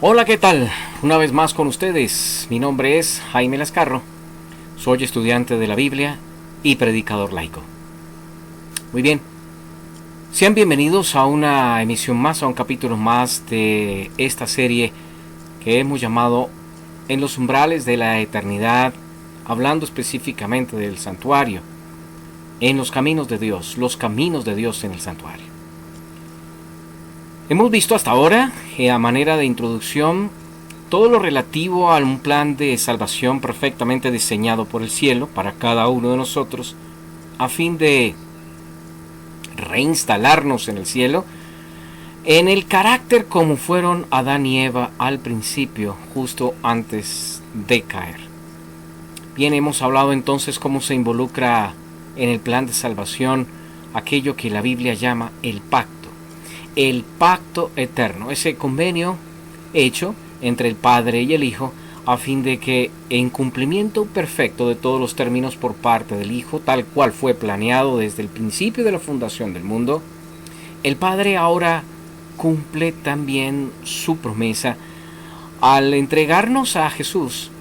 Hola, ¿qué tal? Una vez más con ustedes. Mi nombre es Jaime Lascarro. Soy estudiante de la Biblia y predicador laico. Muy bien. Sean bienvenidos a una emisión más, a un capítulo más de esta serie que hemos llamado En los umbrales de la eternidad, hablando específicamente del santuario, en los caminos de Dios, los caminos de Dios en el santuario. Hemos visto hasta ahora, a manera de introducción, todo lo relativo a un plan de salvación perfectamente diseñado por el cielo para cada uno de nosotros, a fin de reinstalarnos en el cielo, en el carácter como fueron Adán y Eva al principio, justo antes de caer. Bien, hemos hablado entonces cómo se involucra en el plan de salvación aquello que la Biblia llama el pacto eterno, ese convenio hecho entre el Padre y el Hijo, a fin de que, en cumplimiento perfecto de todos los términos por parte del Hijo, tal cual fue planeado desde el principio de la fundación del mundo, el Padre ahora cumple también su promesa al entregarnos a Jesús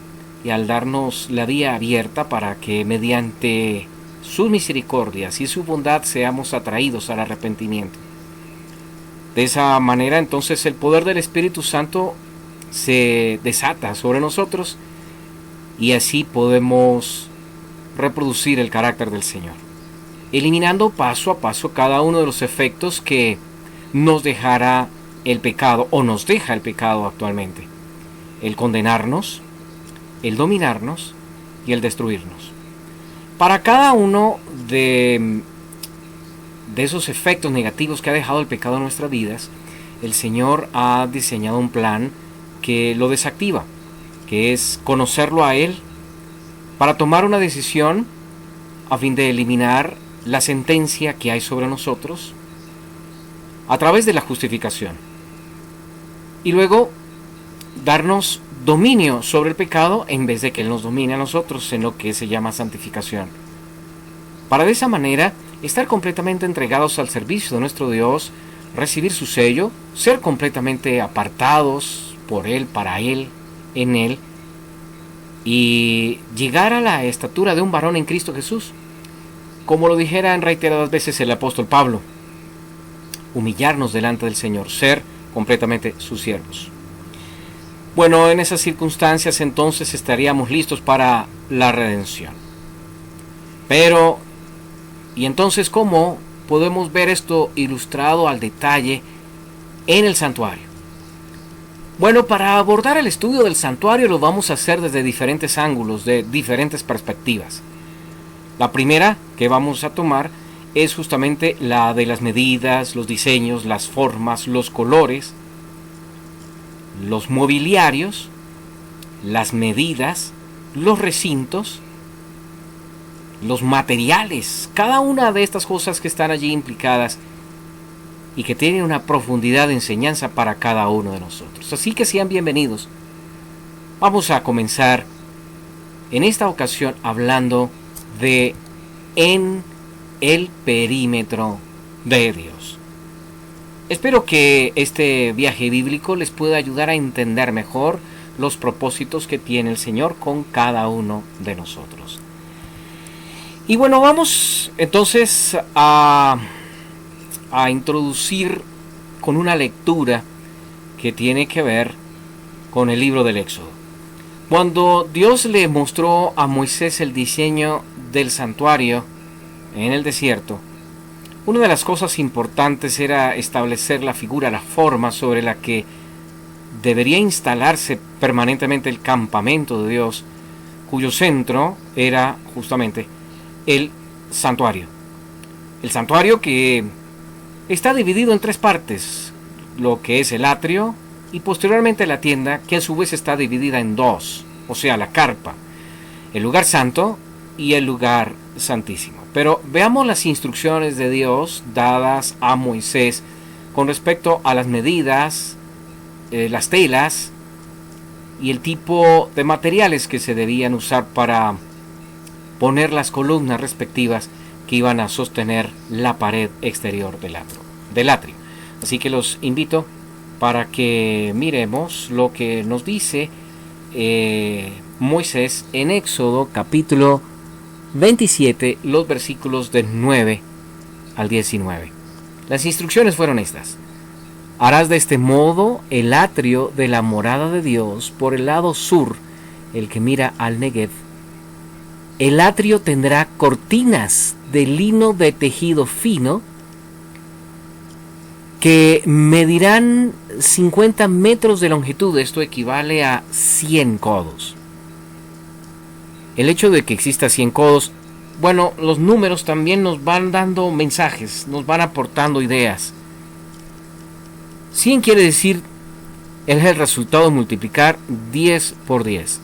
y al darnos la vía abierta para que mediante sus misericordias y su bondad seamos atraídos al arrepentimiento. De esa manera, entonces, el poder del Espíritu Santo se desata sobre nosotros y así podemos reproducir el carácter del Señor, eliminando paso a paso cada uno de los efectos que nos dejará el pecado o nos deja el pecado actualmente: el condenarnos, el dominarnos y el destruirnos. Para cada uno de esos efectos negativos que ha dejado el pecado en nuestras vidas, el Señor ha diseñado un plan que lo desactiva, que es conocerlo a Él para tomar una decisión a fin de eliminar la sentencia que hay sobre nosotros a través de la justificación, y luego darnos dominio sobre el pecado en vez de que Él nos domine a nosotros, en lo que se llama santificación, para de esa manera estar completamente entregados al servicio de nuestro Dios, recibir su sello, ser completamente apartados por Él, para Él, en Él, y llegar a la estatura de un varón en Cristo Jesús, como lo dijera en reiteradas veces el apóstol Pablo: humillarnos delante del Señor, ser completamente sus siervos. Bueno, en esas circunstancias entonces estaríamos listos para la redención. Pero, ¿y entonces cómo podemos ver esto ilustrado al detalle en el santuario? Bueno, para abordar el estudio del santuario lo vamos a hacer desde diferentes ángulos, de diferentes perspectivas. La primera que vamos a tomar es justamente la de las medidas, los diseños, las formas, los colores, los mobiliarios, las medidas, los recintos, los materiales, cada una de estas cosas que están allí implicadas y que tienen una profundidad de enseñanza para cada uno de nosotros. Así que sean bienvenidos. Vamos a comenzar en esta ocasión hablando de en el perímetro de Dios. Espero que este viaje bíblico les pueda ayudar a entender mejor los propósitos que tiene el Señor con cada uno de nosotros. Y bueno, vamos entonces a introducir con una lectura que tiene que ver con el libro del Éxodo. Cuando Dios le mostró a Moisés el diseño del santuario en el desierto, una de las cosas importantes era establecer la figura, la forma sobre la que debería instalarse permanentemente el campamento de Dios, cuyo centro era justamente el santuario. El santuario que está dividido en tres partes: lo que es el atrio y posteriormente la tienda, que a su vez está dividida en dos, o sea, la carpa, el lugar santo y el lugar santísimo. Pero veamos las instrucciones de Dios dadas a Moisés con respecto a las medidas, las telas y el tipo de materiales que se debían usar para poner las columnas respectivas que iban a sostener la pared exterior del atrio. Así que los invito para que miremos lo que nos dice Moisés en Éxodo capítulo 27, los versículos del 9 al 19. Las instrucciones fueron estas: harás de este modo el atrio de la morada de Dios por el lado sur, el que mira al Negev. El atrio tendrá cortinas de lino de tejido fino que medirán 50 metros de longitud. Esto equivale a 100 codos. El hecho de que exista 100 codos, bueno, los números también nos van dando mensajes, nos van aportando ideas. 100 quiere decir, es el resultado de multiplicar 10 por 10.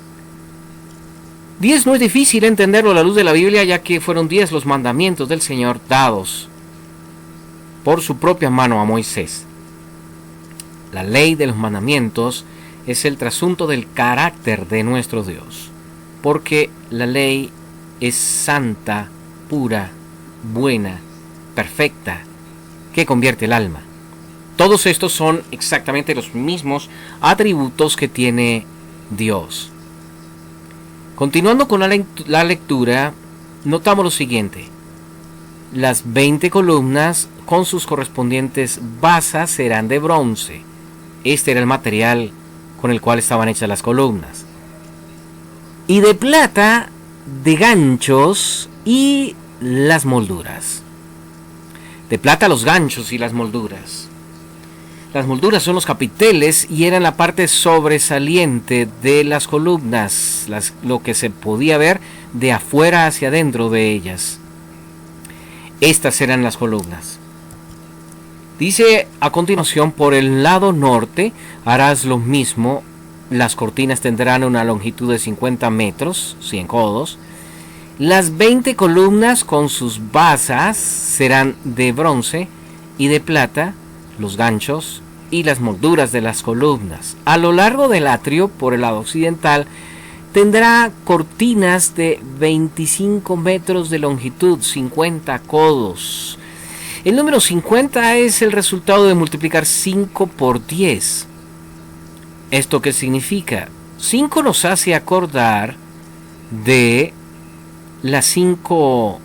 10 no es difícil entenderlo a la luz de la Biblia, ya que fueron 10 los mandamientos del Señor dados por su propia mano a Moisés. La ley de los mandamientos es el trasunto del carácter de nuestro Dios, porque la ley es santa, pura, buena, perfecta, que convierte el alma. Todos estos son exactamente los mismos atributos que tiene Dios. Continuando con la lectura, notamos lo siguiente: las 20 columnas con sus correspondientes basas serán de bronce. Este era el material con el cual estaban hechas las columnas. Y de plata, de ganchos y las molduras. De plata los ganchos y las molduras. Las molduras son los capiteles y eran la parte sobresaliente de las columnas, lo que se podía ver de afuera hacia adentro de ellas. Estas eran las columnas. Dice a continuación: por el lado norte harás lo mismo. Las cortinas tendrán una longitud de 50 metros, 100 codos. Las 20 columnas con sus basas serán de bronce, y de plata los ganchos y las molduras de las columnas. A lo largo del atrio, por el lado occidental, tendrá cortinas de 25 metros de longitud, 50 codos. El número 50 es el resultado de multiplicar 5 por 10. ¿Esto qué significa? 5 nos hace acordar de las cinco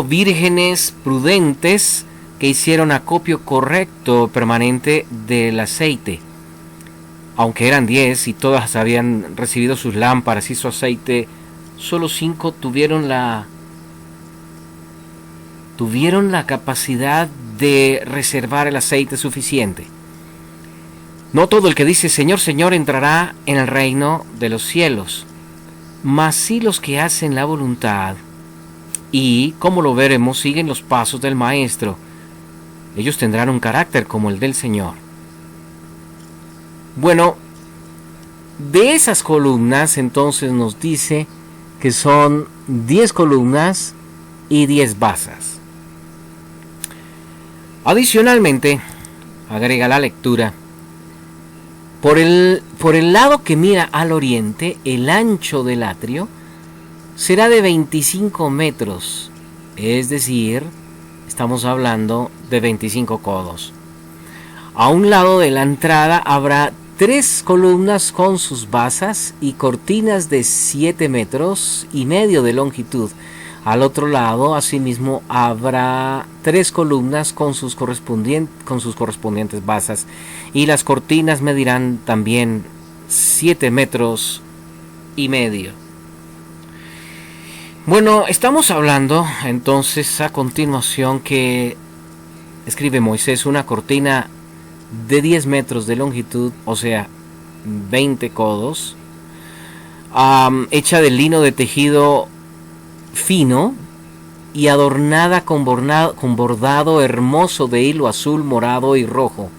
vírgenes prudentes que hicieron acopio correcto permanente del aceite. Aunque eran 10 y todas habían recibido sus lámparas y su aceite, solo 5 tuvieron la capacidad de reservar el aceite suficiente. No todo el que dice Señor, Señor entrará en el reino de los cielos, mas sí los que hacen la voluntad y, como lo veremos, siguen los pasos del Maestro. Ellos tendrán un carácter como el del Señor. Bueno, de esas columnas entonces nos dice que son 10 columnas y 10 basas. Adicionalmente, agrega la lectura: por el lado que mira al oriente, el ancho del atrio será de 25 metros, es decir, estamos hablando de 25 codos. A un lado de la entrada habrá 3 columnas con sus basas y cortinas de 7 metros y medio de longitud. Al otro lado, asimismo, habrá 3 columnas con sus correspondientes basas, y las cortinas medirán también 7 metros y medio. Bueno, estamos hablando entonces a continuación que escribe Moisés una cortina de 10 metros de longitud, o sea, 20 codos, hecha de lino de tejido fino y adornada con bordado hermoso de hilo azul, morado y rojo,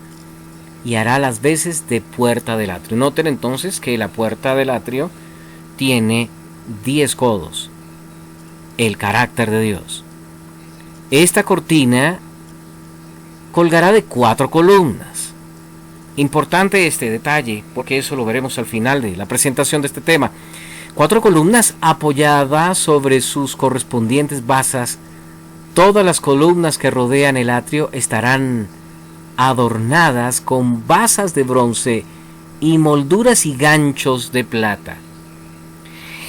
y hará las veces de puerta del atrio. Noten entonces que la puerta del atrio tiene 10 codos, el carácter de Dios. Esta cortina colgará de 4 columnas. Importante este detalle, porque eso lo veremos al final de la presentación de este tema. 4 columnas apoyadas sobre sus correspondientes basas. Todas las columnas que rodean el atrio estarán adornadas con basas de bronce y molduras y ganchos de plata.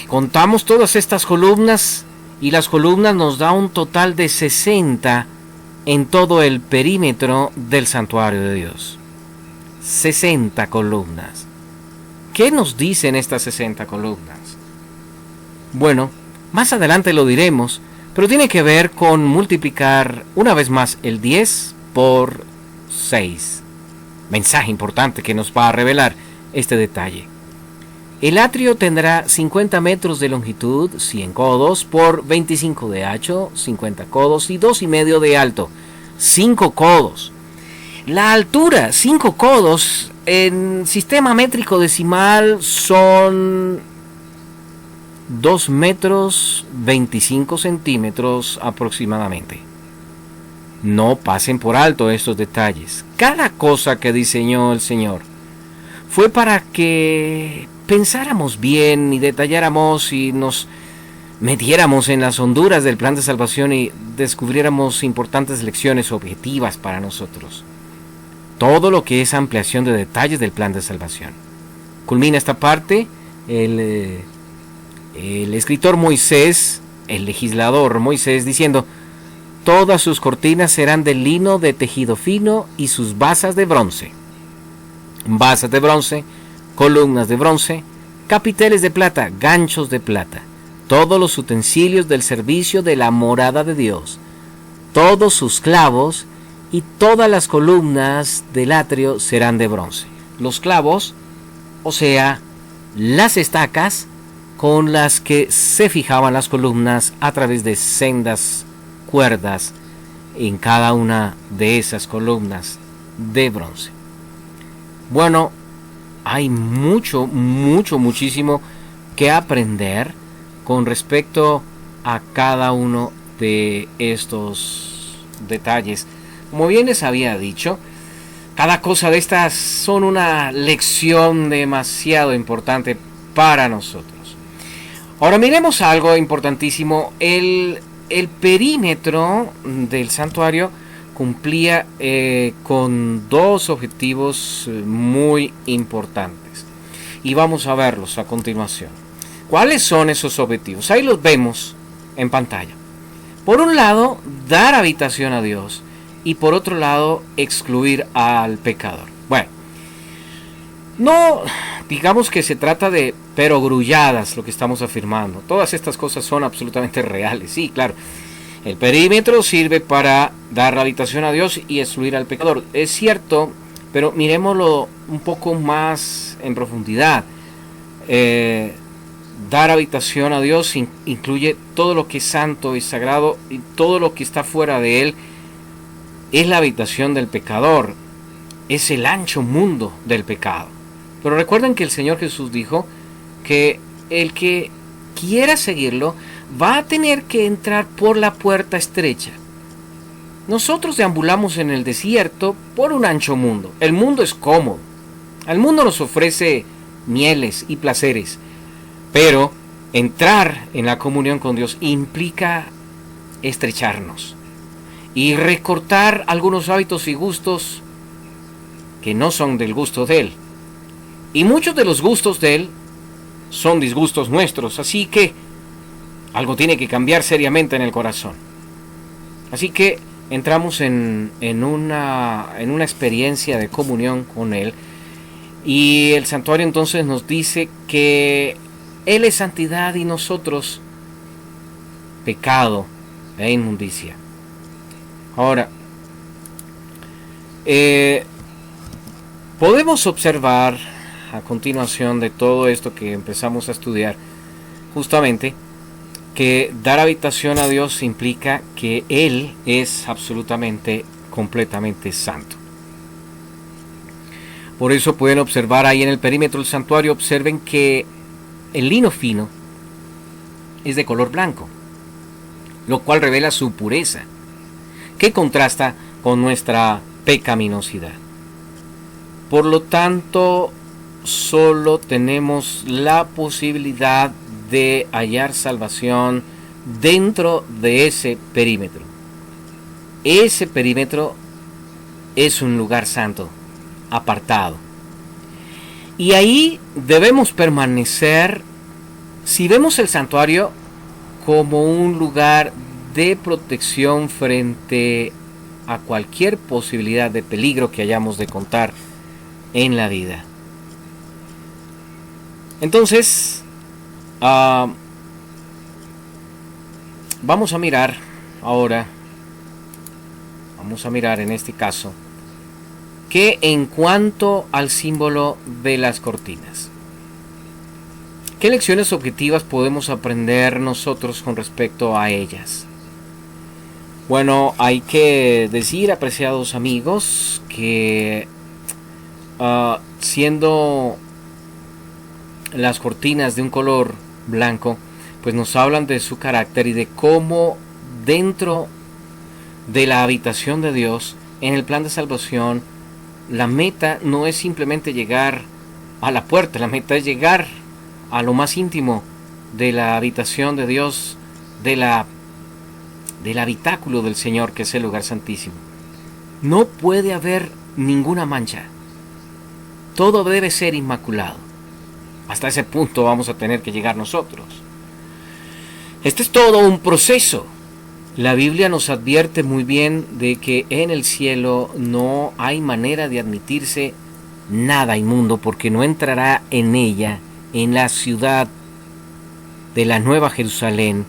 Contamos todas estas columnas y las columnas nos da un total de 60 en todo el perímetro del santuario de Dios. 60 columnas. ¿Qué nos dicen estas 60 columnas? Bueno, más adelante lo diremos, pero tiene que ver con multiplicar una vez más el 10 por 6. Mensaje importante que nos va a revelar este detalle. El atrio tendrá 50 metros de longitud, 100 codos, por 25 de ancho, 50 codos y 2,5 de alto, 5 codos. La altura, 5 codos, en sistema métrico decimal son 2 metros 25 centímetros aproximadamente. No pasen por alto estos detalles. Cada cosa que diseñó el Señor fue para que pensáramos bien y detalláramos y nos metiéramos en las honduras del plan de salvación y descubriéramos importantes lecciones objetivas para nosotros. Todo lo que es ampliación de detalles del plan de salvación. Culmina esta parte el escritor Moisés, el legislador Moisés, diciendo: todas sus cortinas serán de lino de tejido fino y sus basas de bronce. Basas de bronce, columnas de bronce, capiteles de plata, ganchos de plata, todos los utensilios del servicio de la morada de Dios, todos sus clavos y todas las columnas del atrio serán de bronce. Los clavos, o sea, las estacas con las que se fijaban las columnas a través de sendas cuerdas en cada una de esas columnas de bronce. Bueno, hay muchísimo que aprender con respecto a cada uno de estos detalles. Como bien les había dicho, cada cosa de estas son una lección demasiado importante para nosotros. Ahora miremos algo importantísimo. El perímetro del santuario cumplía con dos objetivos muy importantes. Y vamos a verlos a continuación. ¿Cuáles son esos objetivos? Ahí los vemos en pantalla. Por un lado, dar habitación a Dios. Y por otro lado, excluir al pecador. Bueno, no digamos que se trata de perogrulladas lo que estamos afirmando. Todas estas cosas son absolutamente reales. Sí, claro. El perímetro sirve para dar habitación a Dios y excluir al pecador. Es cierto, pero miremoslo un poco más en profundidad. Dar habitación a Dios incluye todo lo que es santo y sagrado, y todo lo que está fuera de él es la habitación del pecador. Es el ancho mundo del pecado. Pero recuerden que el Señor Jesús dijo que el que quiera seguirlo va a tener que entrar por la puerta estrecha. Nosotros deambulamos en el desierto por un ancho mundo. El mundo es cómodo. El mundo nos ofrece mieles y placeres. Pero entrar en la comunión con Dios implica estrecharnos y recortar algunos hábitos y gustos que no son del gusto de Él. Y muchos de los gustos de Él son disgustos nuestros. Así que algo tiene que cambiar seriamente en el corazón. Así que entramos en una experiencia de comunión con Él. Y el santuario entonces nos dice que Él es santidad y nosotros pecado e inmundicia. Ahora, podemos observar a continuación de todo esto que empezamos a estudiar, justamente, que dar habitación a Dios implica que Él es absolutamente, completamente santo. Por eso pueden observar ahí en el perímetro del santuario, observen que el lino fino es de color blanco, lo cual revela su pureza, que contrasta con nuestra pecaminosidad. Por lo tanto, solo tenemos la posibilidad de hallar salvación dentro de ese perímetro. Ese perímetro es un lugar santo, apartado. Y ahí debemos permanecer. Si vemos el santuario como un lugar de protección frente a cualquier posibilidad de peligro que hayamos de contar en la vida. Entonces, vamos a mirar ahora, en este caso, que en cuanto al símbolo de las cortinas, ¿qué lecciones objetivas podemos aprender nosotros con respecto a ellas? Bueno, hay que decir, apreciados amigos, que siendo las cortinas de un color blanco, pues nos hablan de su carácter y de cómo dentro de la habitación de Dios, en el plan de salvación, la meta no es simplemente llegar a la puerta, la meta es llegar a lo más íntimo de la habitación de Dios, del habitáculo del Señor, que es el lugar santísimo. No puede haber ninguna mancha. Todo debe ser inmaculado. Hasta ese punto vamos a tener que llegar nosotros. Este es todo un proceso. La Biblia nos advierte muy bien de que en el cielo no hay manera de admitirse nada inmundo, porque no entrará en ella, en la ciudad de la Nueva Jerusalén,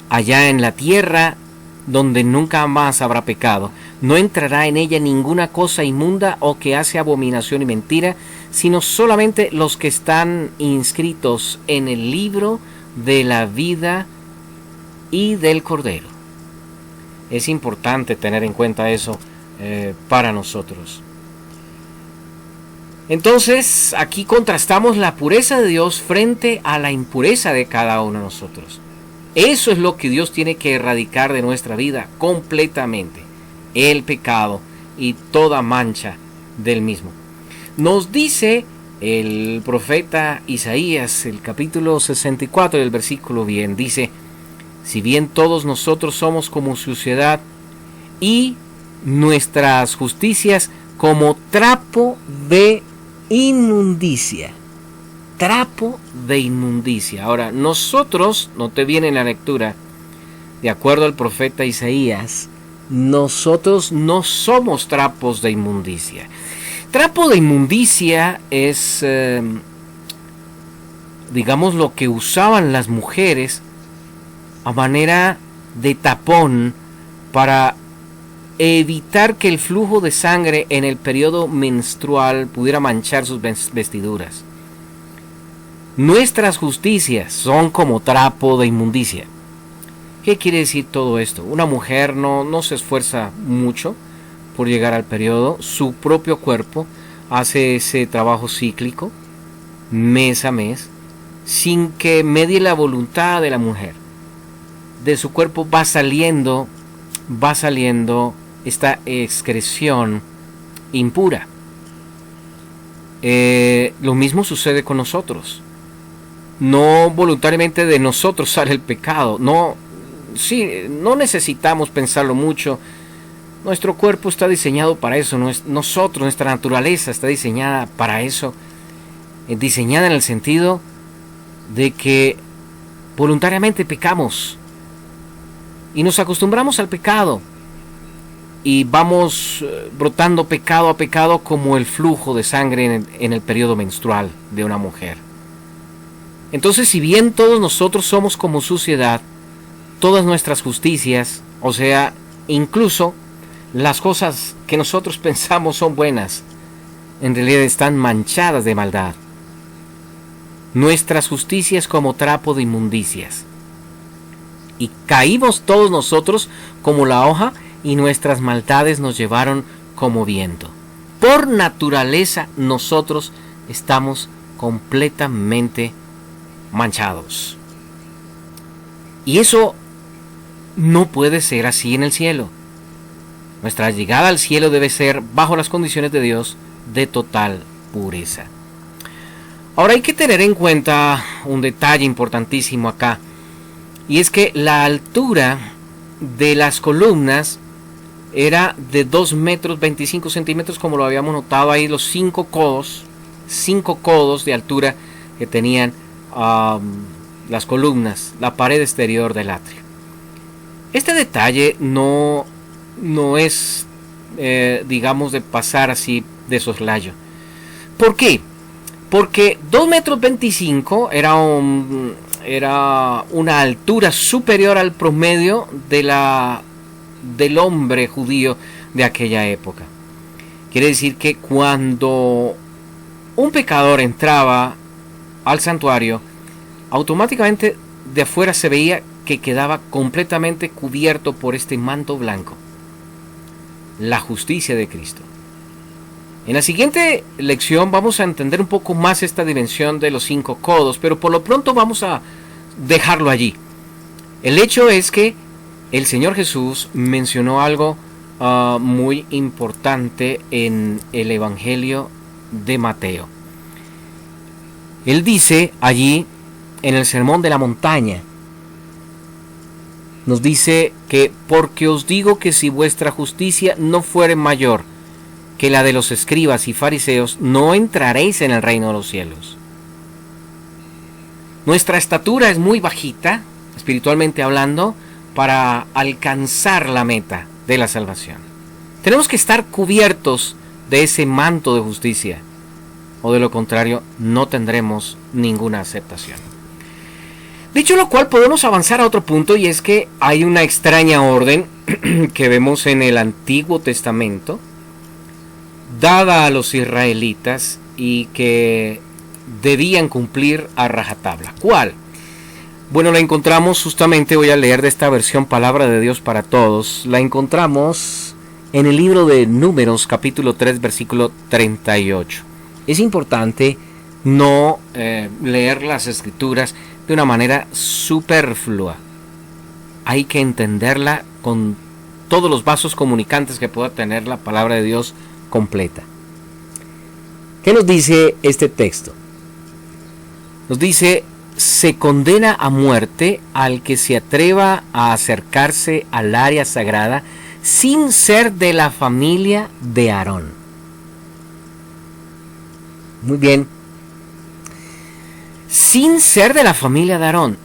allá en la tierra donde nunca más habrá pecado. No entrará en ella ninguna cosa inmunda o que hace abominación y mentira, sino solamente los que están inscritos en el libro de la vida y del Cordero. Es importante tener en cuenta eso para nosotros. Entonces, aquí contrastamos la pureza de Dios frente a la impureza de cada uno de nosotros. Eso es lo que Dios tiene que erradicar de nuestra vida completamente: el pecado y toda mancha del mismo. Nos dice el profeta Isaías, el capítulo 64, el versículo bien, dice: si bien todos nosotros somos como suciedad y nuestras justicias como trapo de inmundicia. Trapo de inmundicia. Ahora, nosotros, no te viene en la lectura, de acuerdo al profeta Isaías, nosotros no somos trapos de inmundicia. Trapo de inmundicia es, digamos, lo que usaban las mujeres a manera de tapón para evitar que el flujo de sangre en el periodo menstrual pudiera manchar sus vestiduras. Nuestras justicias son como trapo de inmundicia. ¿Qué quiere decir todo esto? Una mujer no se esfuerza mucho por llegar al periodo. Su propio cuerpo hace ese trabajo cíclico, mes a mes, sin que medie la voluntad de la mujer. De su cuerpo va saliendo esta excreción impura. Lo mismo sucede con nosotros. No voluntariamente de nosotros sale el pecado. No necesitamos pensarlo mucho. Nuestro cuerpo está diseñado para eso. Nuestra naturaleza está diseñada para eso. Diseñada en el sentido de que voluntariamente pecamos. Y nos acostumbramos al pecado. Y vamos brotando pecado a pecado como el flujo de sangre en el periodo menstrual de una mujer. Entonces, si bien todos nosotros somos como suciedad, todas nuestras justicias, o sea, incluso las cosas que nosotros pensamos son buenas, en realidad están manchadas de maldad. Nuestras justicias como trapo de inmundicias. Y caímos todos nosotros como la hoja, y nuestras maldades nos llevaron como viento. Por naturaleza nosotros estamos completamente manchados. Y eso no puede ser así en el cielo. Nuestra llegada al cielo debe ser bajo las condiciones de Dios de total pureza. Ahora hay que tener en cuenta un detalle importantísimo acá, y es que la altura de las columnas era de 2 metros 25 centímetros, como lo habíamos notado ahí, los 5 codos de altura que tenían las columnas, la pared exterior del atrio. Este detalle no es, digamos, de pasar así de soslayo. ¿Por qué? Porque 2 metros 25 era una altura superior al promedio del hombre judío de aquella época. Quiere decir que cuando un pecador entraba al santuario, automáticamente de afuera se veía que quedaba completamente cubierto por este manto blanco, la justicia de Cristo. En la siguiente lección vamos a entender un poco más esta dimensión de los 5 codos, pero por lo pronto vamos a dejarlo allí. El hecho es que el Señor Jesús mencionó algo muy importante en el Evangelio de Mateo. Él dice allí en el Sermón de la Montaña, nos dice que porque os digo que si vuestra justicia no fuere mayor que la de los escribas y fariseos, no entraréis en el reino de los cielos. Nuestra estatura es muy bajita, espiritualmente hablando, para alcanzar la meta de la salvación. Tenemos que estar cubiertos de ese manto de justicia, o de lo contrario no tendremos ninguna aceptación. Dicho lo cual, podemos avanzar a otro punto, y es que hay una extraña orden que vemos en el Antiguo Testamento dada a los israelitas y que debían cumplir a rajatabla. ¿Cuál? Bueno, la encontramos justamente, voy a leer de esta versión Palabra de Dios para Todos, la encontramos en el libro de Números, capítulo 3, versículo 38. Es importante no leer las escrituras de una manera superflua. Hay que entenderla con todos los vasos comunicantes que pueda tener la palabra de Dios completa. ¿Qué nos dice este texto? Nos dice: se condena a muerte al que se atreva a acercarse al área sagrada sin ser de la familia de Aarón. Muy bien. Sin ser de la familia de Aarón.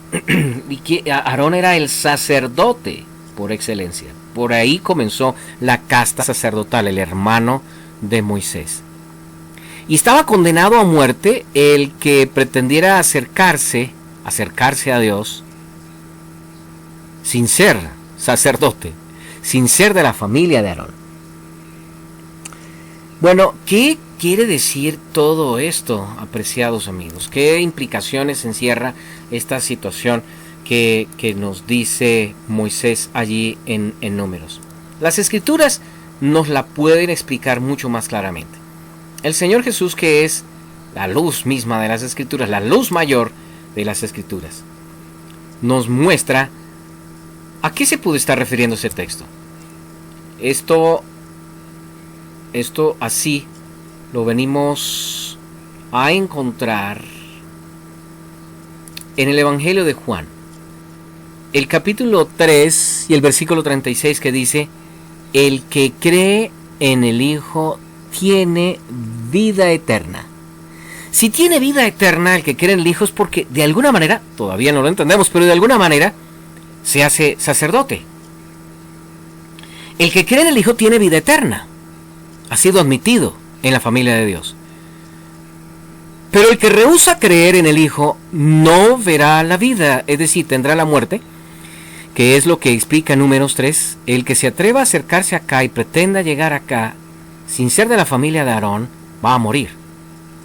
Y que Aarón era el sacerdote por excelencia. Por ahí comenzó la casta sacerdotal, el hermano de Moisés. Y estaba condenado a muerte el que pretendiera acercarse a Dios sin ser sacerdote, sin ser de la familia de Aarón. Bueno, ¿qué quiere decir todo esto, apreciados amigos? ¿Qué implicaciones encierra esta situación que nos dice Moisés allí en Números? Las Escrituras nos la pueden explicar mucho más claramente. El Señor Jesús, que es la luz misma de las Escrituras, la luz mayor de las Escrituras, nos muestra a qué se puede estar refiriendo ese texto. Esto así lo venimos a encontrar en el Evangelio de Juan, el capítulo 3 y el versículo 36, que dice: el que cree en el Hijo tiene vida eterna. Si tiene vida eterna el que cree en el Hijo, es porque de alguna manera, todavía no lo entendemos, pero de alguna manera se hace sacerdote. El que cree en el Hijo tiene vida eterna. Ha sido admitido en la familia de Dios. Pero el que rehúsa creer en el Hijo no verá la vida, es decir, tendrá la muerte, que es lo que explica Números 3. El que se atreva a acercarse acá y pretenda llegar acá sin ser de la familia de Aarón va a morir.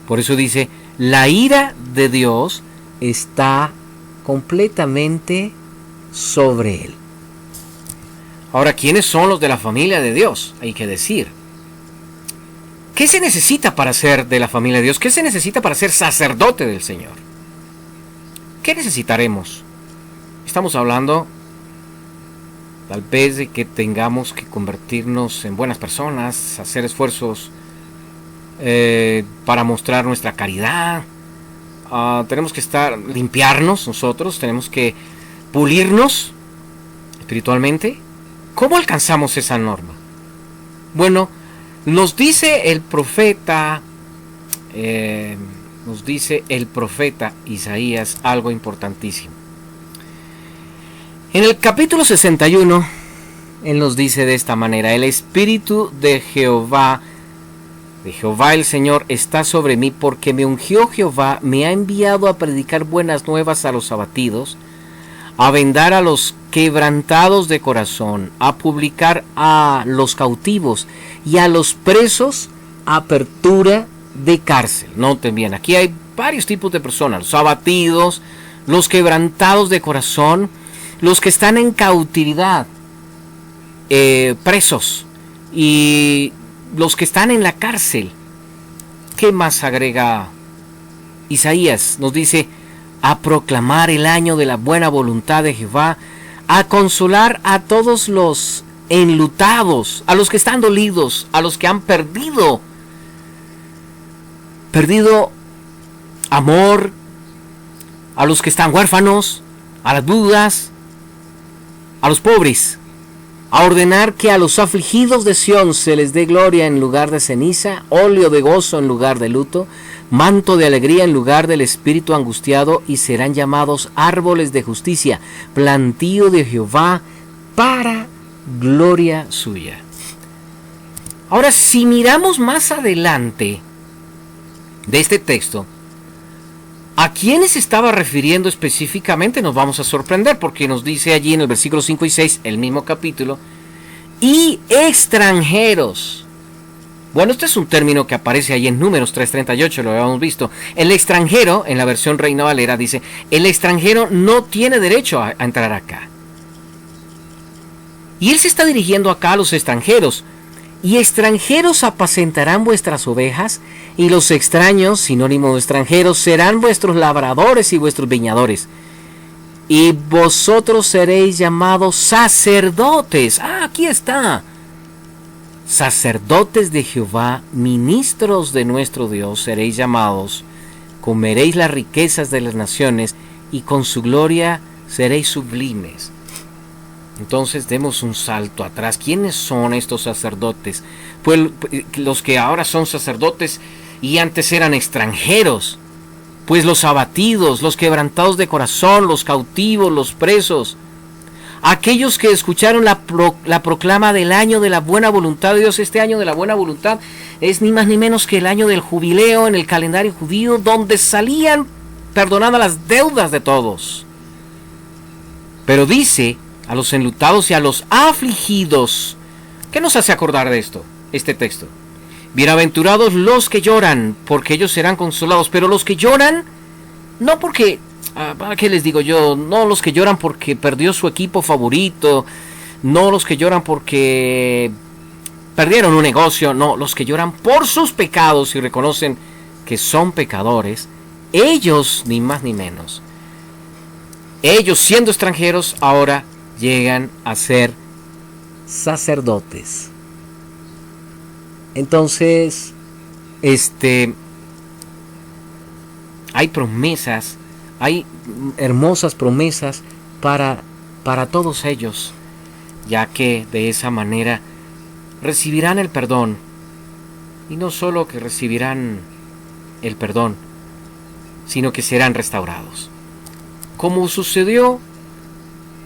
Por eso dice: la ira de Dios está completamente sobre él. Ahora, ¿quiénes son los de la familia de Dios? Hay que decir, ¿qué se necesita para ser de la familia de Dios? ¿Qué se necesita para ser sacerdote del Señor? ¿Qué necesitaremos? Estamos hablando tal vez de que tengamos que convertirnos en buenas personas, hacer esfuerzos para mostrar nuestra caridad. Tenemos que limpiarnos nosotros, tenemos que pulirnos espiritualmente. ¿Cómo alcanzamos esa norma? Bueno, nos dice el profeta, Isaías algo importantísimo. En el capítulo 61, él nos dice de esta manera: el Espíritu de Jehová el Señor está sobre mí, porque me ungió Jehová, me ha enviado a predicar buenas nuevas a los abatidos, a vendar a los quebrantados de corazón, a publicar a los cautivos y a los presos apertura de cárcel. Noten bien, aquí hay varios tipos de personas: los abatidos, los quebrantados de corazón, los que están en cautividad, presos, y los que están en la cárcel. ¿Qué más agrega Isaías? Nos dice: a proclamar el año de la buena voluntad de Jehová, a consolar a todos los enlutados, a los que están dolidos, a los que han perdido amor, a los que están huérfanos, a las viudas, a los pobres, a ordenar que a los afligidos de Sión se les dé gloria en lugar de ceniza, óleo de gozo en lugar de luto, manto de alegría en lugar del espíritu angustiado, y serán llamados árboles de justicia, plantío de Jehová para gloria suya. Ahora, si miramos más adelante de este texto, ¿a quiénes estaba refiriendo específicamente? Nos vamos a sorprender, porque nos dice allí en el versículo 5 y 6, el mismo capítulo: y extranjeros. Bueno, este es un término que aparece ahí en Números 3:38, lo habíamos visto. El extranjero, en la versión Reina Valera, dice: el extranjero no tiene derecho a entrar acá. Y él se está dirigiendo acá a los extranjeros. Y extranjeros apacentarán vuestras ovejas, y los extraños, sinónimo de extranjeros, serán vuestros labradores y vuestros viñadores. Y vosotros seréis llamados sacerdotes. Aquí está. Sacerdotes de Jehová, ministros de nuestro Dios, seréis llamados. Comeréis las riquezas de las naciones, y con su gloria seréis sublimes. Entonces demos un salto atrás. ¿Quiénes son estos sacerdotes? Pues los que ahora son sacerdotes y antes eran extranjeros. Pues los abatidos, los quebrantados de corazón, los cautivos, los presos. Aquellos que escucharon la proclama del año de la buena voluntad de Dios. Este año de la buena voluntad es ni más ni menos que el año del jubileo en el calendario judío, donde salían perdonadas las deudas de todos. Pero dice: a los enlutados y a los afligidos. ¿Qué nos hace acordar de esto, este texto? Bienaventurados los que lloran, porque ellos serán consolados. Pero los que lloran, no porque, ¿qué les digo yo? No los que lloran porque perdió su equipo favorito, no los que lloran porque perdieron un negocio, no, los que lloran por sus pecados y reconocen que son pecadores. Ellos, ni más ni menos, ellos, siendo extranjeros, ahora llegan a ser sacerdotes. Entonces, hay promesas, hay hermosas promesas para todos ellos, ya que de esa manera recibirán el perdón. Y no solo que recibirán el perdón, sino que serán restaurados. Como sucedió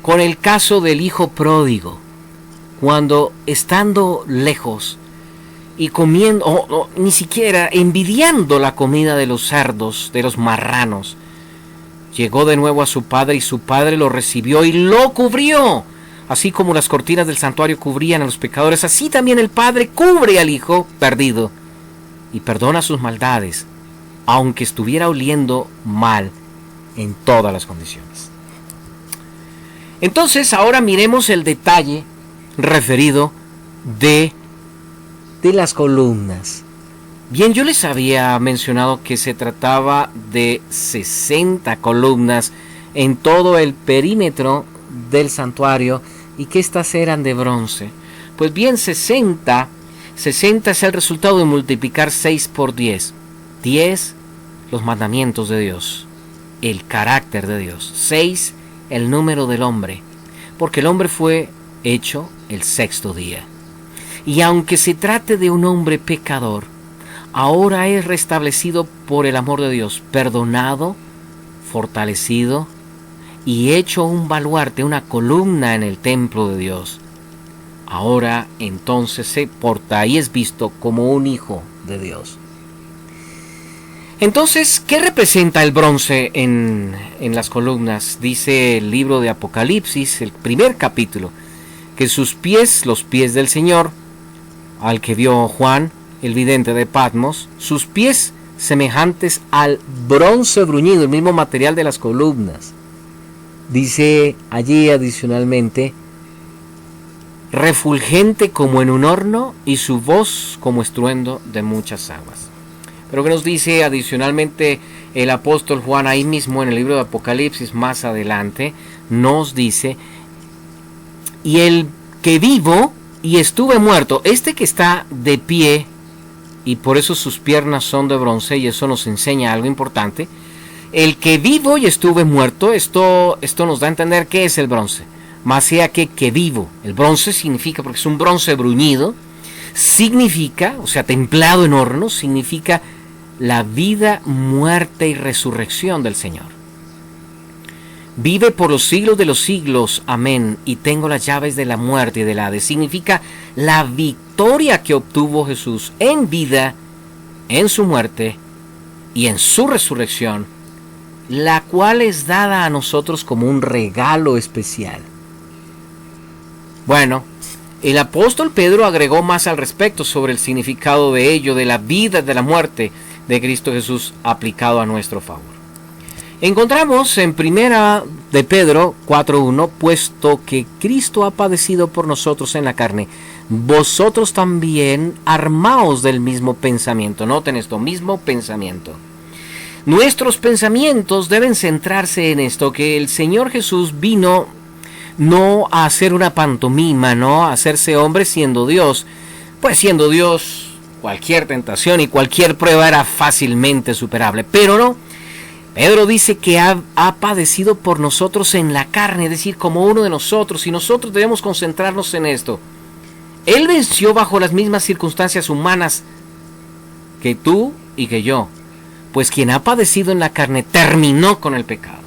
con el caso del hijo pródigo, cuando estando lejos y comiendo, ni siquiera envidiando la comida de los cerdos, de los marranos, llegó de nuevo a su padre, y su padre lo recibió y lo cubrió. Así como las cortinas del santuario cubrían a los pecadores, así también el padre cubre al hijo perdido y perdona sus maldades, aunque estuviera oliendo mal en todas las condiciones. Entonces, ahora miremos el detalle referido de las columnas. Bien, yo les había mencionado que se trataba de 60 columnas en todo el perímetro del santuario y que estas eran de bronce. Pues bien, 60 es el resultado de multiplicar 6 por 10. 10, los mandamientos de Dios, el carácter de Dios. 6, el número del hombre, porque el hombre fue hecho el sexto día. y aunque se trate de un hombre pecador, ahora es restablecido por el amor de Dios, perdonado, fortalecido y hecho un baluarte, una columna en el templo de Dios. Ahora entonces se porta y es visto como un hijo de Dios. Entonces, ¿qué representa el bronce en las columnas? Dice el libro de Apocalipsis, el primer capítulo, que sus pies, los pies del Señor, al que vio Juan, el vidente de Patmos, sus pies semejantes al bronce bruñido, el mismo material de las columnas. Dice allí adicionalmente, refulgente como en un horno y su voz como estruendo de muchas aguas. Pero que nos dice adicionalmente el apóstol Juan ahí mismo en el libro de Apocalipsis más adelante, nos dice, y el que vivo y estuve muerto, este que está de pie y por eso sus piernas son de bronce, y eso nos enseña algo importante, el que vivo y estuve muerto, esto nos da a entender qué es el bronce, más sea que vivo. El bronce significa, porque es un bronce bruñido, significa, o sea, templado en horno, significa la vida, muerte y resurrección del Señor. Vive por los siglos de los siglos, amén, y tengo las llaves de la muerte y del Hades. Significa la victoria que obtuvo Jesús en vida, en su muerte y en su resurrección, la cual es dada a nosotros como un regalo especial. Bueno, el apóstol Pedro agregó más al respecto sobre el significado de ello, de la vida, de la muerte de Cristo Jesús aplicado a nuestro favor. Encontramos en primera de Pedro 4:1, puesto que Cristo ha padecido por nosotros en la carne, vosotros también armaos del mismo pensamiento. Noten esto, mismo pensamiento. Nuestros pensamientos deben centrarse en esto, que el Señor Jesús vino no a hacer una pantomima, no a hacerse hombre siendo Dios. Pues siendo Dios, cualquier tentación y cualquier prueba era fácilmente superable. Pero no, Pedro dice que ha padecido por nosotros en la carne, es decir, como uno de nosotros, y nosotros debemos concentrarnos en esto. Él venció bajo las mismas circunstancias humanas que tú y que yo, pues quien ha padecido en la carne terminó con el pecado.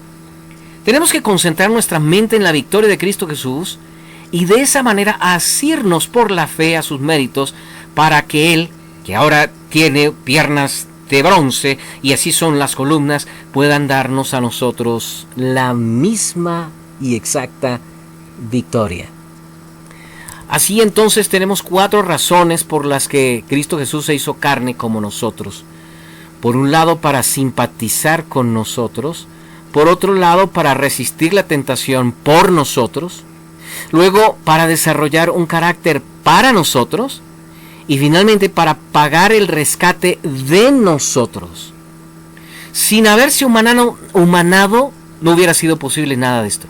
Tenemos que concentrar nuestra mente en la victoria de Cristo Jesús y de esa manera asirnos por la fe a sus méritos, para que Él, que ahora tiene piernas de bronce y así son las columnas, puedan darnos a nosotros la misma y exacta victoria. Así entonces tenemos 4 razones por las que Cristo Jesús se hizo carne como nosotros. Por un lado, para simpatizar con nosotros. Por otro lado, para resistir la tentación por nosotros. Luego, para desarrollar un carácter para nosotros. Y finalmente, para pagar el rescate de nosotros. Sin haberse humanado, no hubiera sido posible nada de esto.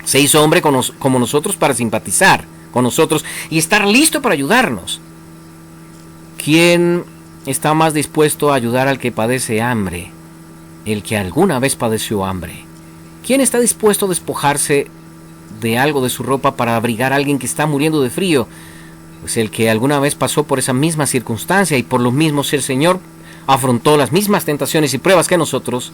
Se hizo hombre como nosotros para simpatizar con nosotros y estar listo para ayudarnos. ¿Quién está más dispuesto a ayudar al que padece hambre? El que alguna vez padeció hambre. ¿Quién está dispuesto a despojarse de algo de su ropa para abrigar a alguien que está muriendo de frío? Pues el que alguna vez pasó por esa misma circunstancia, y por lo mismo, si el Señor afrontó las mismas tentaciones y pruebas que nosotros,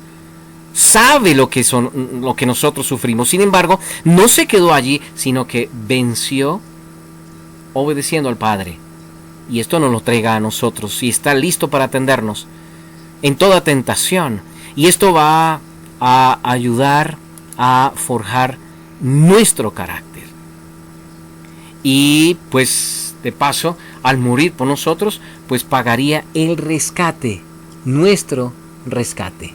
sabe lo que nosotros sufrimos. Sin embargo, no se quedó allí, sino que venció obedeciendo al Padre. Y esto nos lo traiga a nosotros y está listo para atendernos en toda tentación. Y esto va a ayudar a forjar nuestro carácter. Y pues de paso, al morir por nosotros, pues pagaría el rescate, nuestro rescate.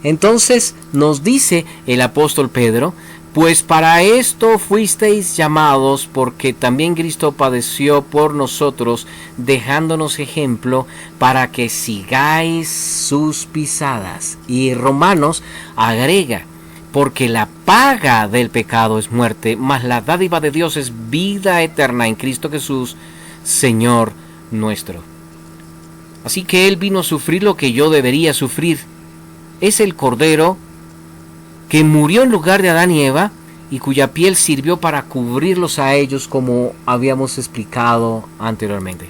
Entonces nos dice el apóstol Pedro, pues para esto fuisteis llamados, porque también Cristo padeció por nosotros, dejándonos ejemplo para que sigáis sus pisadas. Y Romanos agrega, porque la paga del pecado es muerte, mas la dádiva de Dios es vida eterna en Cristo Jesús, Señor nuestro. Así que Él vino a sufrir lo que yo debería sufrir. Es el Cordero que murió en lugar de Adán y Eva y cuya piel sirvió para cubrirlos a ellos, como habíamos explicado anteriormente.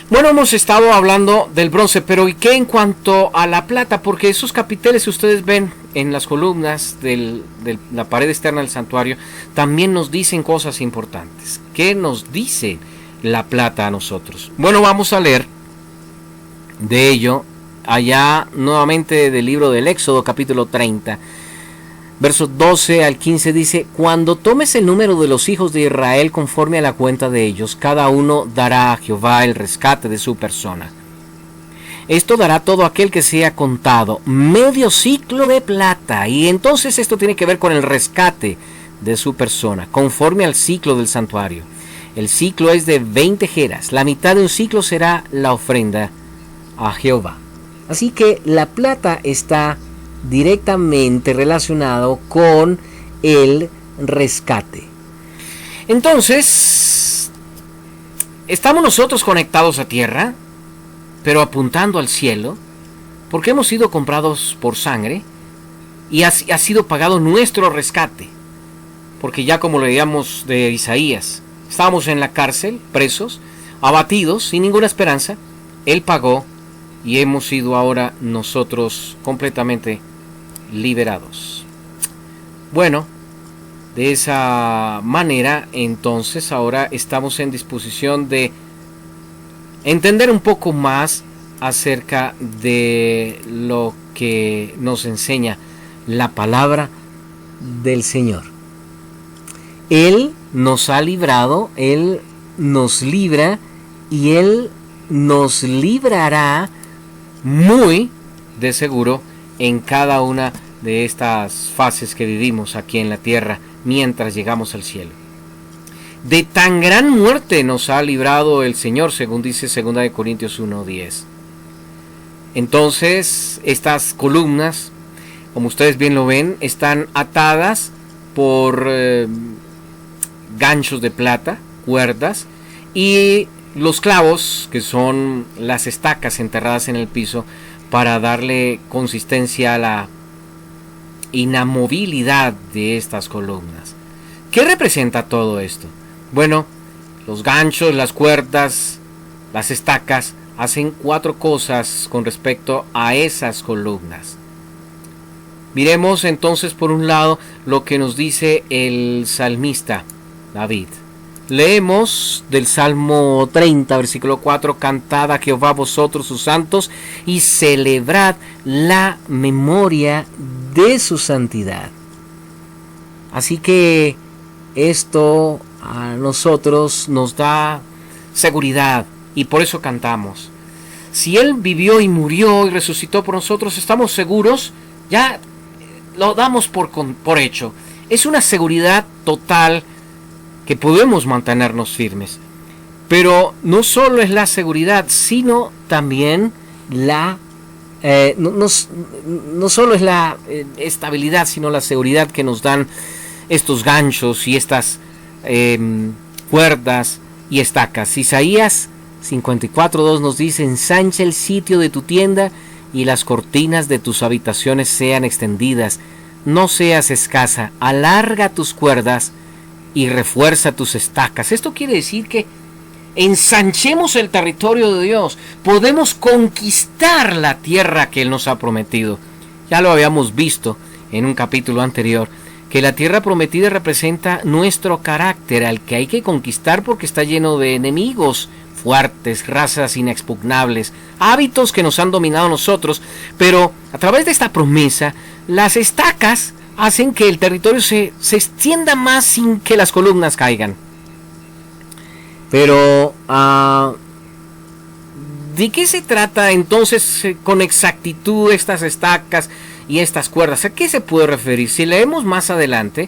Bueno, hemos estado hablando del bronce, pero ¿y qué en cuanto a la plata? Porque esos capiteles que ustedes ven en las columnas de la pared externa del santuario también nos dicen cosas importantes. ¿Qué nos dice la plata a nosotros? Bueno, vamos a leer de ello allá nuevamente del libro del Éxodo, capítulo 30. Versos 12 al 15 dice: Cuando tomes el número de los hijos de Israel conforme a la cuenta de ellos, cada uno dará a Jehová el rescate de su persona. Esto dará todo aquel que sea contado, medio ciclo de plata. Y entonces esto tiene que ver con el rescate de su persona, conforme al ciclo del santuario. El ciclo es de 20 jeras. La mitad de un ciclo será la ofrenda a Jehová. Así que la plata está directamente relacionado con el rescate. Entonces, estamos nosotros conectados a tierra, pero apuntando al cielo, porque hemos sido comprados por sangre y ha sido pagado nuestro rescate. Porque ya como leíamos de Isaías, estábamos en la cárcel, presos, abatidos, sin ninguna esperanza. Él pagó y hemos sido ahora nosotros completamente liberados. Bueno, de esa manera entonces ahora estamos en disposición de entender un poco más acerca de lo que nos enseña la palabra del Señor. Él nos ha librado, Él nos libra y Él nos librará muy de seguro en cada una de estas fases que vivimos aquí en la tierra mientras llegamos al cielo. De tan gran muerte nos ha librado el Señor, según dice 2 Corintios 1:10. Entonces, estas columnas, como ustedes bien lo ven, están atadas por ganchos de plata, cuerdas, y los clavos, que son las estacas enterradas en el piso, para darle consistencia a la inamovilidad de estas columnas. ¿Qué representa todo esto? Bueno, los ganchos, las cuerdas, las estacas hacen 4 cosas con respecto a esas columnas. Miremos entonces por un lado lo que nos dice el salmista David. Leemos del Salmo 30, versículo 4: Cantad a Jehová vosotros sus santos y celebrad la memoria de su santidad. Así que esto a nosotros nos da seguridad y por eso cantamos. Si Él vivió y murió y resucitó por nosotros, estamos seguros, ya lo damos por hecho. Es una seguridad total que podemos mantenernos firmes. Pero no solo es la seguridad, sino también no solo es la estabilidad, sino la seguridad que nos dan estos ganchos y estas cuerdas y estacas. Isaías 54:2 nos dice: ensancha el sitio de tu tienda y las cortinas de tus habitaciones sean extendidas. No seas escasa, alarga tus cuerdas y refuerza tus estacas. Esto quiere decir que ensanchemos el territorio de Dios. Podemos conquistar la tierra que Él nos ha prometido. Ya lo habíamos visto en un capítulo anterior, que la tierra prometida representa nuestro carácter, al que hay que conquistar porque está lleno de enemigos fuertes, razas inexpugnables, hábitos que nos han dominado a nosotros. Pero a través de esta promesa, las estacas hacen que el territorio se extienda más sin que las columnas caigan. Pero, ¿de qué se trata entonces con exactitud estas estacas y estas cuerdas? ¿A qué se puede referir? Si leemos más adelante,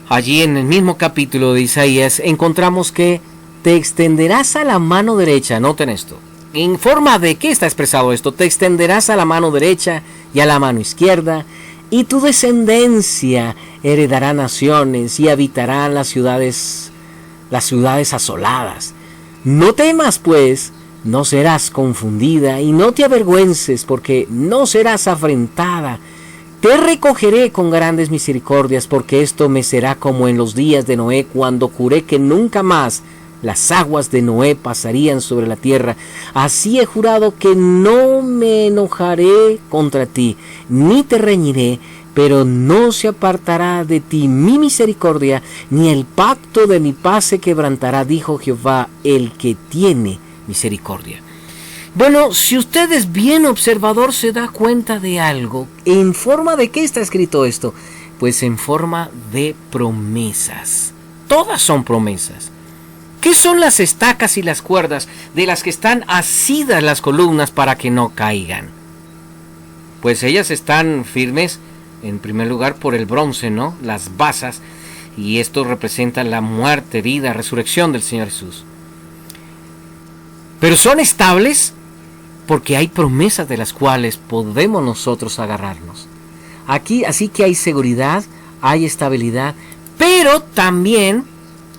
allí en el mismo capítulo de Isaías, encontramos que te extenderás a la mano derecha. Noten esto. ¿En forma de qué está expresado esto? Te extenderás a la mano derecha y a la mano izquierda, y tu descendencia heredará naciones y habitarán las ciudades asoladas. No temas, pues, no serás confundida, y no te avergüences, porque no serás afrentada. te recogeré con grandes misericordias, porque esto me será como en los días de Noé, cuando juré que nunca más las aguas de Noé pasarían sobre la tierra. Así he jurado que no me enojaré contra ti, ni te reñiré, pero no se apartará de ti mi misericordia, ni el pacto de mi paz se quebrantará, dijo Jehová, el que tiene misericordia. Bueno, si usted es bien observador, se da cuenta de algo. ¿En forma de qué está escrito esto? Pues en forma de promesas. Todas son promesas. ¿Qué son las estacas y las cuerdas de las que están asidas las columnas para que no caigan? Pues ellas están firmes, en primer lugar, por el bronce, ¿no? Las basas. Y esto representa la muerte, vida, resurrección del Señor Jesús. Pero son estables porque hay promesas de las cuales podemos nosotros agarrarnos. Aquí, así que hay seguridad, hay estabilidad, pero también,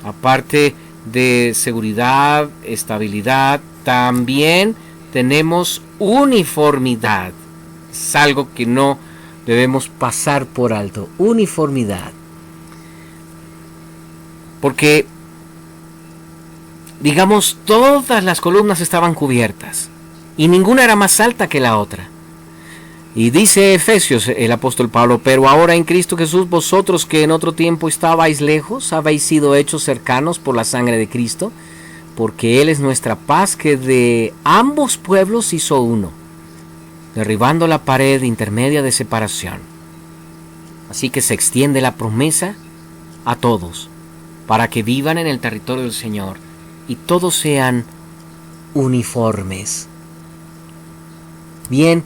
aparte de seguridad, estabilidad, también tenemos uniformidad. Es algo que no debemos pasar por alto. Uniformidad. Porque, digamos, todas las columnas estaban cubiertas y ninguna era más alta que la otra. Y dice Efesios el apóstol Pablo: pero ahora en Cristo Jesús, vosotros que en otro tiempo estabais lejos, habéis sido hechos cercanos por la sangre de Cristo, porque Él es nuestra paz, que de ambos pueblos hizo uno, derribando la pared intermedia de separación. Así que se extiende la promesa a todos, para que vivan en el territorio del Señor y todos sean uniformes. Bien,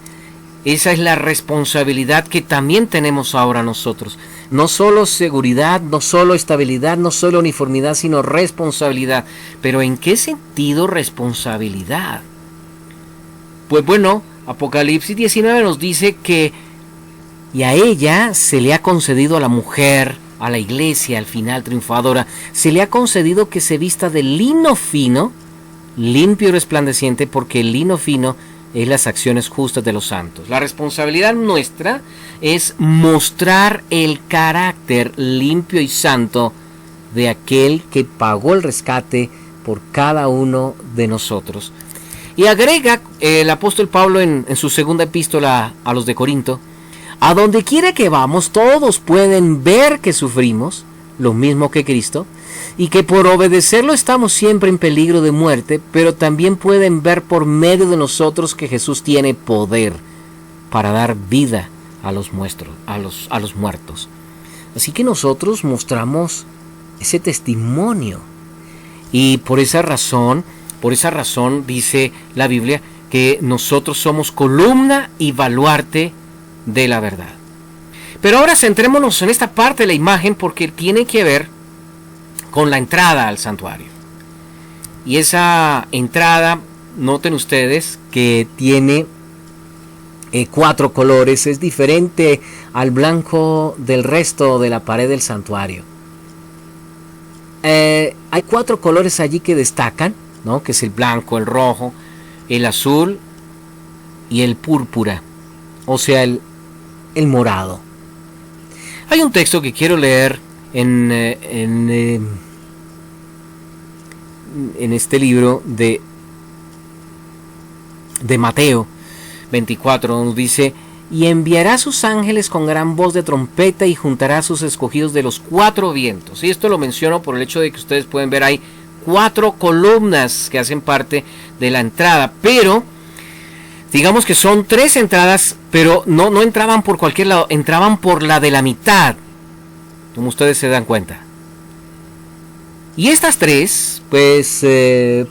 esa es la responsabilidad que también tenemos ahora nosotros. No solo seguridad, no solo estabilidad, no solo uniformidad, sino responsabilidad. Pero ¿en qué sentido responsabilidad? Pues bueno, Apocalipsis 19 nos dice que y a ella se le ha concedido, a la mujer, a la iglesia, al final triunfadora, se le ha concedido que se vista de lino fino, limpio y resplandeciente, porque el lino fino es las acciones justas de los santos. La responsabilidad nuestra es mostrar el carácter limpio y santo de aquel que pagó el rescate por cada uno de nosotros. Y agrega el apóstol Pablo en su segunda epístola a los de Corinto: a donde quiera que vamos, todos pueden ver que sufrimos lo mismo que Cristo, y que por obedecerlo estamos siempre en peligro de muerte, pero también pueden ver por medio de nosotros que Jesús tiene poder para dar vida a los muertos. Así que nosotros mostramos ese testimonio, y por esa razón dice la Biblia que nosotros somos columna y baluarte de la verdad. Pero ahora centrémonos en esta parte de la imagen, porque tiene que ver con la entrada al santuario. Y esa entrada, noten ustedes que tiene 4 colores. Es diferente al blanco del resto de la pared del santuario. Hay 4 colores allí que destacan, ¿no? Que es el blanco, el rojo, el azul y el púrpura, o sea, el morado. Hay un texto que quiero leer en este libro de Mateo 24, donde dice: y enviará sus ángeles con gran voz de trompeta, y juntará a sus escogidos de los 4 vientos. Y esto lo menciono por el hecho de que ustedes pueden ver ahí 4 columnas que hacen parte de la entrada, pero digamos que son 3 entradas, pero no entraban por cualquier lado, entraban por la de la mitad, como ustedes se dan cuenta. Y estas 3, pues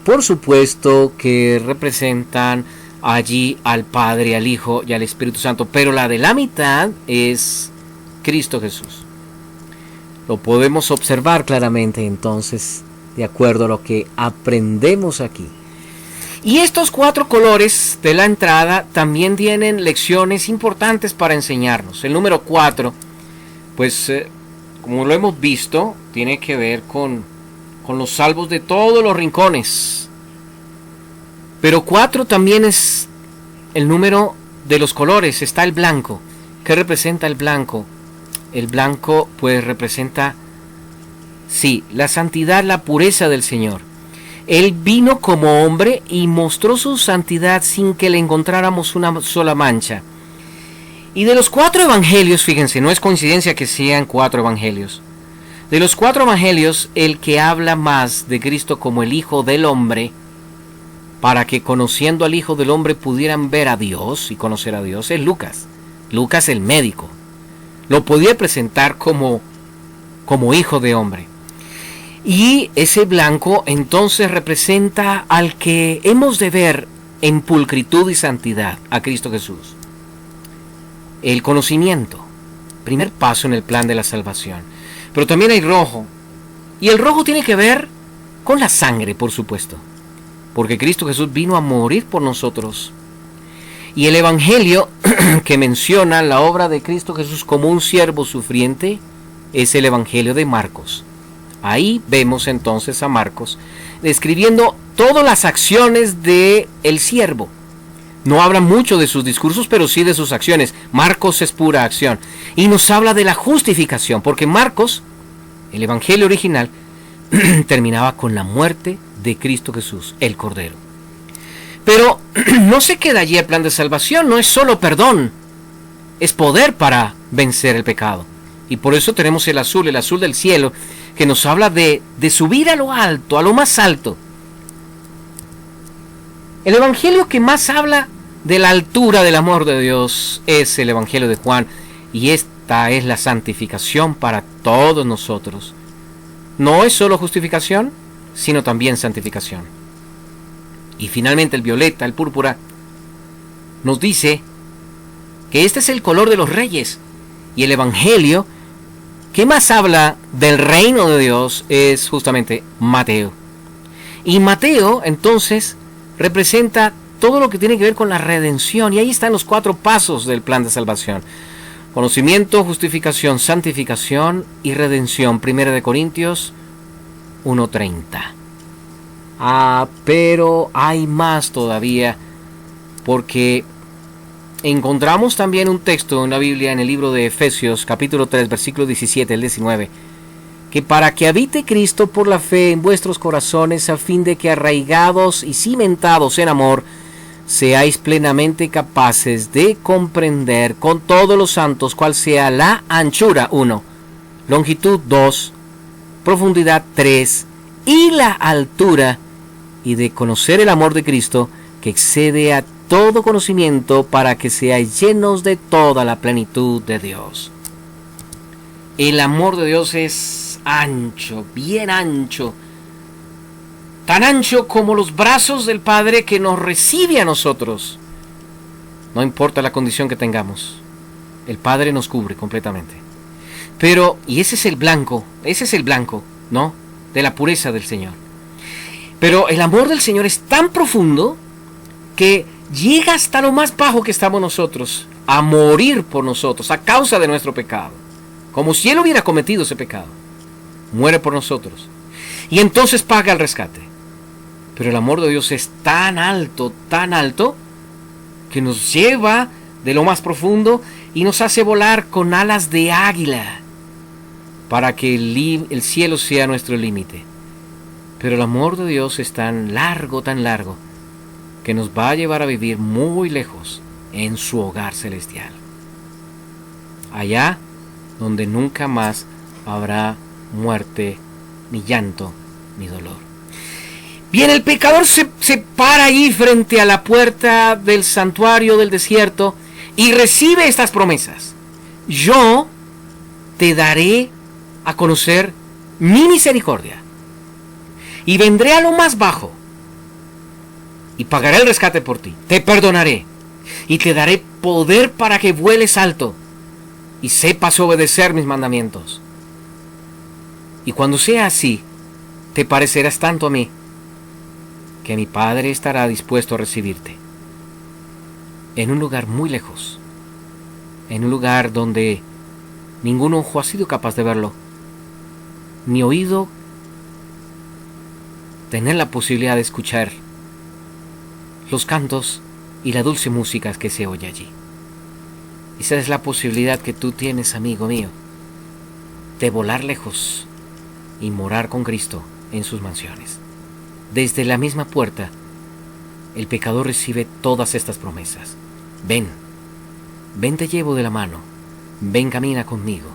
por supuesto que representan allí al Padre, al Hijo y al Espíritu Santo, pero la de la mitad es Cristo Jesús. Lo podemos observar claramente entonces, de acuerdo a lo que aprendemos aquí. Y estos 4 colores de la entrada también tienen lecciones importantes para enseñarnos. El número 4, pues como lo hemos visto, tiene que ver con los salvos de todos los rincones. Pero 4 también es el número de los colores. Está el blanco, ¿Qué representa el blanco? El blanco pues representa, sí, la santidad, la pureza del Señor. Él vino como hombre y mostró su santidad sin que le encontráramos una sola mancha. Y de los 4 evangelios, fíjense, no es coincidencia que sean 4 evangelios. De los 4 evangelios, el que habla más de Cristo como el Hijo del Hombre, para que conociendo al Hijo del Hombre pudieran ver a Dios y conocer a Dios, es Lucas. Lucas el médico. Lo podía presentar como Hijo de Hombre. Y ese blanco entonces representa al que hemos de ver en pulcritud y santidad, a Cristo Jesús. El conocimiento, primer paso en el plan de la salvación. Pero también hay rojo. Y el rojo tiene que ver con la sangre, por supuesto. Porque Cristo Jesús vino a morir por nosotros. Y el evangelio que menciona la obra de Cristo Jesús como un siervo sufriente es el evangelio de Marcos. Ahí vemos entonces a Marcos describiendo todas las acciones del siervo. No habla mucho de sus discursos, pero sí de sus acciones. Marcos es pura acción. Y nos habla de la justificación, porque Marcos, el evangelio original, terminaba con la muerte de Cristo Jesús, el Cordero. Pero no se queda allí el plan de salvación, no es solo perdón, es poder para vencer el pecado. Y por eso tenemos el azul del cielo, que nos habla de subir a lo alto, a lo más alto. El evangelio que más habla de la altura del amor de Dios es el evangelio de Juan, y esta es la santificación para todos nosotros. No es solo justificación, sino también santificación. Y finalmente el violeta, el púrpura, nos dice que este es el color de los reyes, y el evangelio que más habla del reino de Dios es justamente Mateo. Y Mateo entonces representa todo lo que tiene que ver con la redención, y ahí están los 4 pasos del plan de salvación: conocimiento, justificación, santificación y redención. 1 Corintios 1:30. Pero hay más todavía, porque encontramos también un texto en la Biblia, en el libro de Efesios, capítulo 3, versículo 17 al 19, que para que habite Cristo por la fe en vuestros corazones, a fin de que arraigados y cimentados en amor, seáis plenamente capaces de comprender con todos los santos cuál sea la anchura 1, longitud 2, profundidad 3 y la altura, y de conocer el amor de Cristo, que excede a todo conocimiento, para que seáis llenos de toda la plenitud de Dios. El amor de Dios es ancho, bien ancho, tan ancho como los brazos del Padre que nos recibe a nosotros. No importa la condición que tengamos, el Padre nos cubre completamente. Pero, y ese es el blanco, ¿no?, de la pureza del Señor. Pero el amor del Señor es tan profundo que llega hasta lo más bajo que estamos nosotros, a morir por nosotros a causa de nuestro pecado, como si Él hubiera cometido ese pecado. Muere por nosotros y entonces paga el rescate. Pero el amor de Dios es tan alto, que nos lleva de lo más profundo y nos hace volar con alas de águila, para que el cielo sea nuestro límite. Pero el amor de Dios es tan largo, que nos va a llevar a vivir muy lejos en su hogar celestial, allá donde nunca más habrá muerte, ni llanto, ni dolor. Bien, el pecador se para ahí frente a la puerta del santuario del desierto y recibe estas promesas: yo te daré a conocer mi misericordia, y vendré a lo más bajo, y pagaré el rescate por ti, te perdonaré, y te daré poder para que vueles alto, y sepas obedecer mis mandamientos. Y cuando sea así, te parecerás tanto a mí, que mi Padre estará dispuesto a recibirte en un lugar muy lejos, en un lugar donde ningún ojo ha sido capaz de verlo, ni oído tener la posibilidad de escuchar los cantos y la dulce música que se oye allí. Esa es la posibilidad que tú tienes, amigo mío, de volar lejos y morar con Cristo en sus mansiones. Desde la misma puerta, el pecador recibe todas estas promesas. Ven, ven, te llevo de la mano, ven, camina conmigo.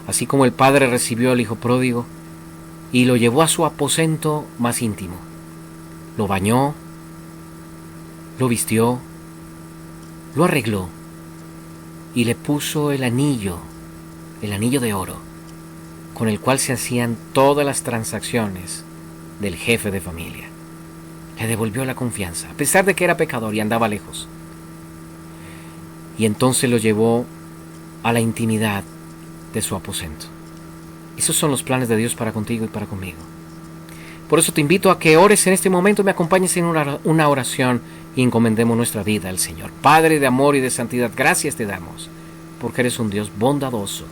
Así como el padre recibió al hijo pródigo y lo llevó a su aposento más íntimo. Lo bañó, lo vistió, lo arregló y le puso el anillo de oro, con el cual se hacían todas las transacciones del jefe de familia. Le devolvió la confianza, a pesar de que era pecador y andaba lejos. Y entonces lo llevó a la intimidad de su aposento. Esos son los planes de Dios para contigo y para conmigo. Por eso te invito a que ores en este momento, me acompañes en una oración y encomendemos nuestra vida al Señor. Padre de amor y de santidad, gracias te damos, porque eres un Dios bondadoso,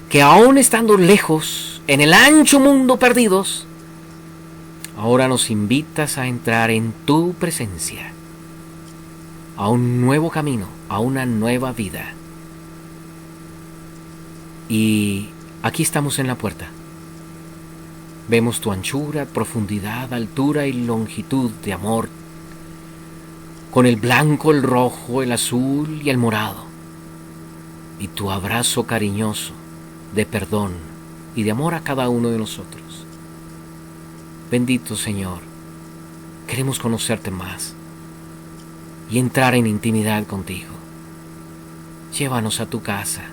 que aún estando lejos, en el ancho mundo perdidos, ahora nos invitas a entrar en tu presencia, a un nuevo camino, a una nueva vida. Y aquí estamos en la puerta. Vemos tu anchura, profundidad, altura y longitud de amor, con el blanco, el rojo, el azul y el morado, y tu abrazo cariñoso de perdón y de amor a cada uno de nosotros. Bendito Señor, queremos conocerte más y entrar en intimidad contigo. Llévanos a tu casa,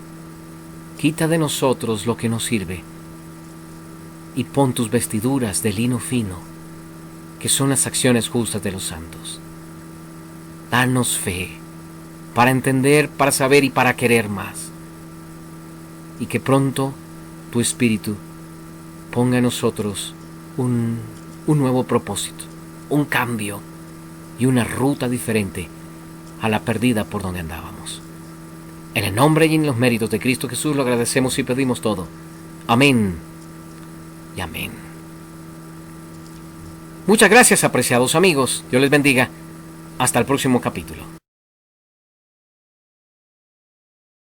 quita de nosotros lo que nos sirve y pon tus vestiduras de lino fino, que son las acciones justas de los santos. Danos fe para entender, para saber y para querer más, y que pronto tu Espíritu ponga en nosotros un nuevo propósito, un cambio y una ruta diferente a la perdida por donde andábamos. En el nombre y en los méritos de Cristo Jesús lo agradecemos y pedimos todo. Amén y amén. Muchas gracias, apreciados amigos. Dios les bendiga. Hasta el próximo capítulo.